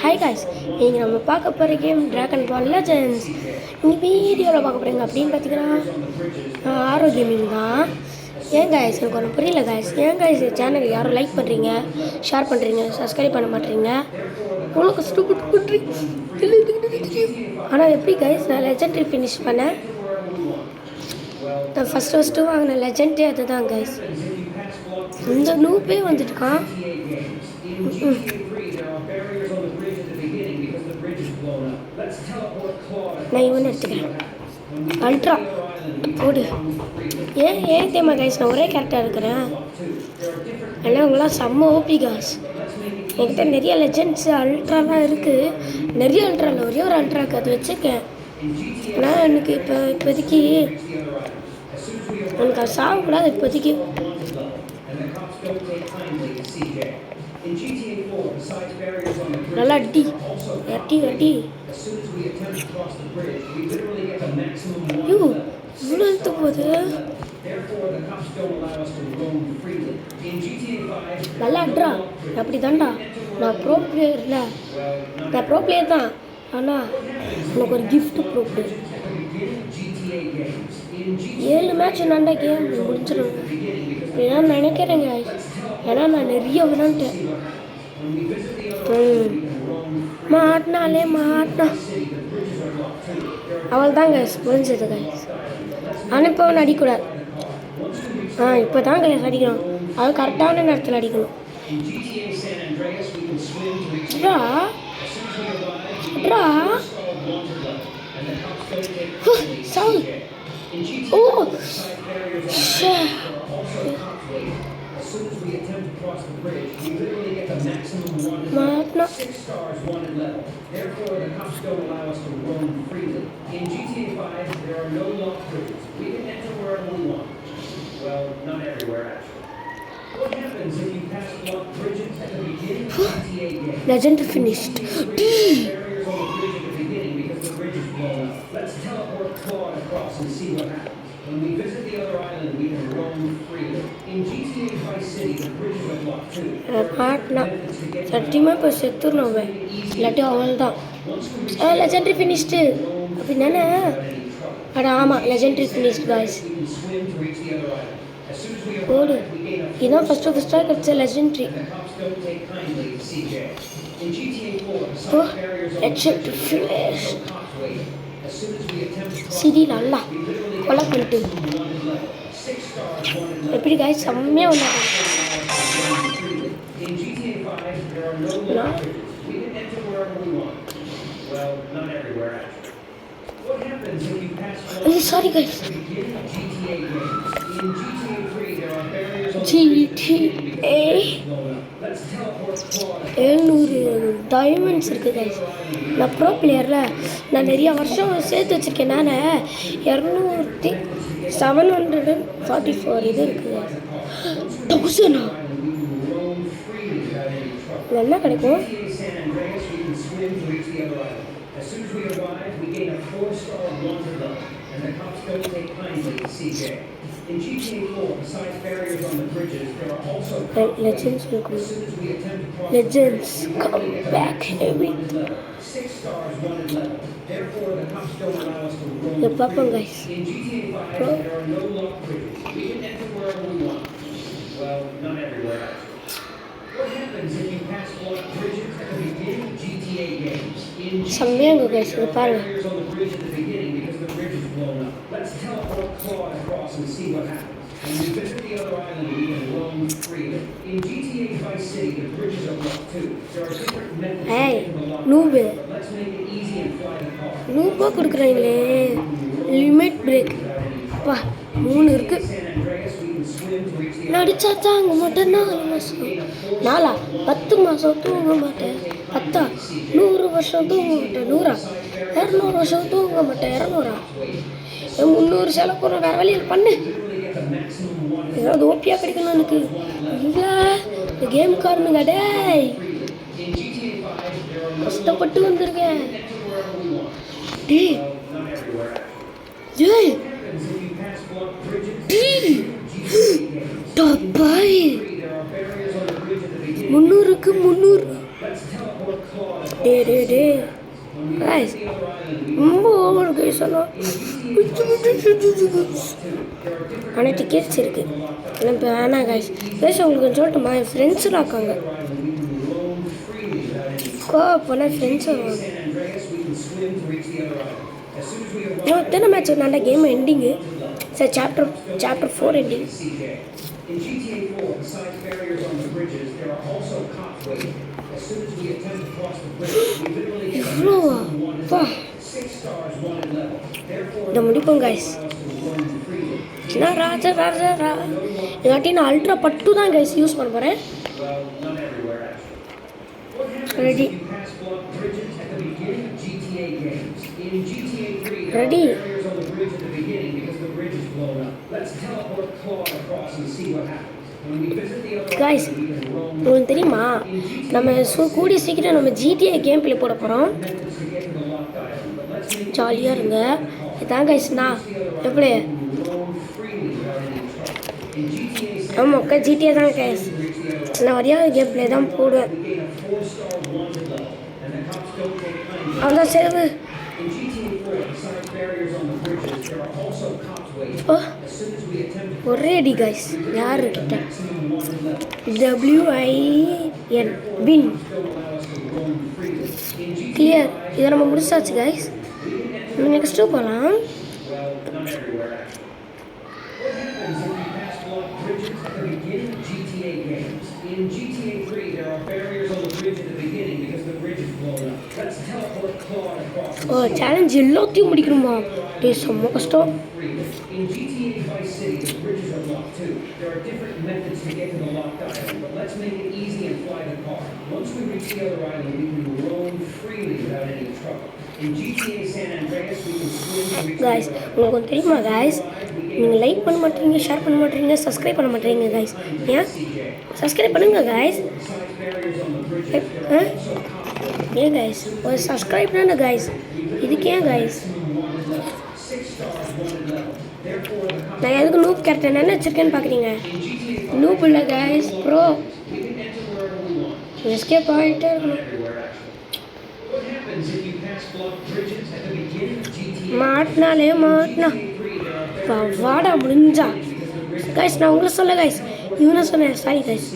Hi guys, நீங்கள் நம்ம பார்க்க போகிற கேம் ட்ராகன் பால் லெஜெண்ட்ஸ். இந்த வீடியோவில் பார்க்க போகிறீங்க அப்படின்னு பார்த்தீங்கன்னா ஆரோ கேமிங் தான். ஏன் காய்ஸ் எனக்கு ஒன்று புரியல காய்ஸ், ஏன் காய்ஸ் சேனல் யாரும் லைக் பண்ணுறீங்க, ஷேர் பண்ணுறீங்க, சப்ஸ்கிரைப் பண்ண மாட்டேறீங்க, அவ்வளோ கஷ்டப்பட்டு பண்ணுறீங்க. ஆனால் எப்படி காய்ஸ் நான் லெஜெண்ட்ரி ஃபினிஷ் பண்ணேன். நான் ஃபஸ்ட்டு வாங்கின லெஜெண்டே அதுதான் காய்ஸ். இந்த நூப்பே வந்துட்டுருக்கான். நான் இவன் எடுத்துக்கிறேன். அல்ட்ரா ஓடு. ஏன் தேமா கைஸ் நான் ஒரே கேரக்டராக இருக்கிறேன். ஆனால் அவங்களாம் செம்ம ஓபி காஸ். என்கிட்ட நிறைய லெஜெண்ட்ஸு அல்ட்ராலாம் இருக்குது. நிறைய அல்ட்ரா இல்லை, ஒரே ஒரு அல்ட்ராக்கு அது வச்சுருக்கேன். ஆனால் எனக்கு இப்போதைக்கு எனக்கு அது சாகக்கூடாது. இப்போதைக்கு நல்லா அடி அடி அடி. ஐயோ இவ்வளோ எடுத்து போகுது. நல்லா அட்ரா. அப்படி தான்டா, நான் ப்ரோ பிளேயர் இல்லை, நான் ப்ரோ பிளேயர் தான். ஆனால் எனக்கு ஒரு கிஃப்ட் ப்ரோ பிளேயர். 7 மேட்ச் நான்டா கேம் முடிச்சிடும் நான் நினைக்கிறேங்க. ஏன்னா நான் நிறைய விளாண்டேன். மாட்டினாலே மாட்டினான். அவள் தான் கைஸ் முடிஞ்சது கைஸ். ஆனால் இப்போ அவன் அடிக்கூடாது. இப்போ தான் கைஸ் அடிக்கணும். அது கரெக்டான நேரத்தில் அடிக்கணும். சாவு. ஓ மாட்டினா. Legend finished. Let's teleport Claude across and see what happens. When we visit the other island, we can roam freely. In GTA Vice City, the bridges are blocked too. Partna. சத்தியமா இப்போ செத்துருவேன். இல்லாட்டி அவள் தான். லெஜெண்டரி ஃபினிஷ்டு அப்படின்னா அட ஆமாம், legendary finished guys. ஓடு. இதுதான் ஃபஸ்ட்டாக கிடச்ச லெஜெண்டரி. ஓ லெஜெண்டரி ஃபினிஷ். சிடி நல்லா கொலை பண்ணிட்டு எப்படி காய்ஸ் செம்மையாக வந்தாங்க. Sorry guys. GTA 700 டைமண்ட்ஸ் இருக்குது கைஸ். நான் ப்ரோ பிளேயரில் நான் நிறைய வருஷம் சேர்த்து வச்சுருக்கேன். நான் 744 இது இருக்குது. 1000 என்ன கிடைக்கும்? In GTA 4, besides barriers on the bridges, there are also legends will come. Legends come back heavy. 6 stars, 1 level. Therefore, the cops don't allow us to roam. The papa guys. In GTA 5, there are no locked bridges. We can enter wherever we want. Well, not everywhere actually. What happens if you pass blocked bridges at the beginning of GTA games? In GTA, guys, there are barriers on the bridge at the beginning because the bridge is blown up. Let's teleport Claude across and see what happens. When we visit the other island, we can roam freely. In GTA Vice City, the bridges are blocked too. There are different methods to unlock them. Let's make it easy and fly the car. நூபா கொடுக்குறாங்களே. Limit break பா 3 இருக்கு. நடிச்சா தாங்க மாட்டேன். 4 மாதம் 4 10 மாதம் தூங்க மாட்டேன். 10 100 வருஷம் தூங்க மாட்டேன். 100 200 வருஷம் தூங்க மாட்டேன். 200 300 செலவு போகிற வேறு வழியில் பண்ணு. ஏதாவது ஓப்பியாக கிடைக்கணும் எனக்கு. இல்லை இந்த கேம் காரனுங்க டேய் கஷ்டப்பட்டு வந்திருக்கேன். டேய் ஏய் டேய் டப்பாய் 300க்கு 300 டே guys ரொம்ப ஓவர் கைஸ் ஆனால் ஆனால் டிக்கெட்ஸ் இருக்குது ஆனால் இப்போ வேணாம் கைஸ் உங்களுக்கு சொல்லட்டுமா என் ஃப்ரெண்ட்ஸ்லாம் இருக்காங்க போனால் ஃப்ரெண்ட்ஸ் வருவாங்க எத்தனை மேட்ச் நல்ல கேம் எண்டிங்கு சார் சாப்டர் 4 எண்டிங் இவ்வளோவா இதை முடிப்போம் கைஸ் நான் ராஜா இல்லாட்டி நான் அல்ட்ரா பட்டு தான் கைஸ் யூஸ் பண்ண போகிறேன் ரெடி ரெடி கைஸ் உங்களுக்கு தெரியுமா நம்ம கூடிய சீக்கிரம் நம்ம ஜிடிஏ கேம் பிளே போட போகிறோம் ஜாலியாக இருங்க இதான் கைஸ் நான் எப்படி ஆமாம் அக்கா ஜிடிஏ தான் கைஸ் நான் வரையாக கேம் பிளே தான் போடுவேன் அவ்வளோதான் செலவு ஒரே அடி கைஸ் யாரு கிட்ட WIN வின் கிளியர் இதை நம்ம முடிச்சாச்சு கைஸ் நெக்ஸ்ட்டு போகலாம் ஓ சேலஞ்ச் எல்லாத்தையும் முடிக்கணுமா செம்ம கஷ்டம் கைஸ் உங்களுக்கு தெரியுமா கைஸ் நீங்கள் லைக் பண்ண மாட்டீங்க ஷேர் பண்ண மாட்டீங்க சப்ஸ்கிரைப் பண்ண மாட்டீங்க கைஸ் ஏன் சப்ஸ்கிரைப் பண்ணுங்க கைஸ் ஏன் கைஸ் ஒரு சப்ஸ்கிரைப் தானே கைஸ் இதுக்கு ஏன் கைஸ் நான் எதுக்கு நூப் கேரக்டர் என்ன வச்சுருக்கேன்னு பார்க்குறீங்க நூப் இல்லை கைஸ் ப்ரோ எஸ்கேப் ஆகிட்டே இருக்கணும் மாட்டினா வாடா முடிஞ்சா கைஸ் நான் உங்களை சொல்ல கைஸ் இவனை சொன்னேன் சாரி கைஸ்